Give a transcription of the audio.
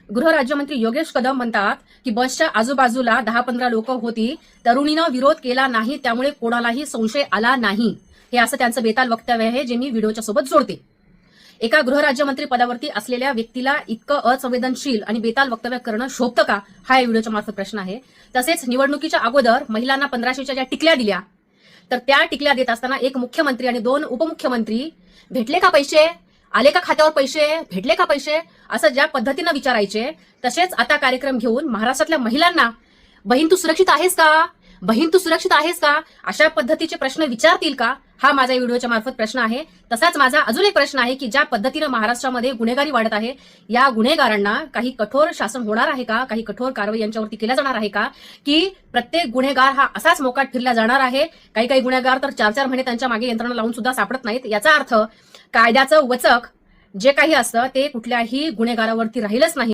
गृहराज्यमंत्री योगेश कदम म्हणतात की बसच्या आजूबाजूला 10-15 लोक होती, तरुणीनं विरोध केला नाही, त्यामुळे कोणालाही संशय आला नाही. हे असं त्यांचं बेताल वक्तव्य आहे, जे मी व्हिडिओच्या सोबत जोडते. एका गृहराज्यमंत्री पदावरती असलेल्या व्यक्तीला इतकं असंवेदनशील आणि बेताल वक्तव्य करणं शोभतं का, हा या व्हिडिओच्या मार्फत प्रश्न आहे. तसेच निवडणुकीच्या अगोदर महिलांना 1500च्या ज्या टिकल्या दिल्या, तर त्या टिकल्या देत असताना एक मुख्यमंत्री आणि 2 उपमुख्यमंत्री भेटले का पैसे, आले का खात्यावर पैसे, भेटले का पैसे, असं ज्या पद्धतीनं विचारायचे, तसेच आता कार्यक्रम घेऊन महाराष्ट्रातल्या महिलांना बहीण तू सुरक्षित आहेस का, बहीण तू सुरक्षित आहेस का, अशा पद्धतीचे प्रश्न विचारतील का, हा माझा या व्हिडिओच्या मार्फत प्रश्न आहे. तसाच माझा अजून एक प्रश्न आहे की ज्या पद्धतीनं महाराष्ट्रामध्ये गुन्हेगारी वाढत आहे, या गुन्हेगारांना काही कठोर शासन होणार आहे का, काही कठोर कारवाई यांच्यावरती केल्या जाणार आहे का, की प्रत्येक गुन्हेगार हा असाच मोकाट फिरला जाणार आहे. काही गुन्हेगार तर 4-4 महिने त्यांच्या मागे यंत्रणा लावून सुद्धा सापडत नाहीत. याचा अर्थ कायद्याचं वचक जे काही असतं ते कुठल्याही गुन्हेगारावरती राहीलच नाही.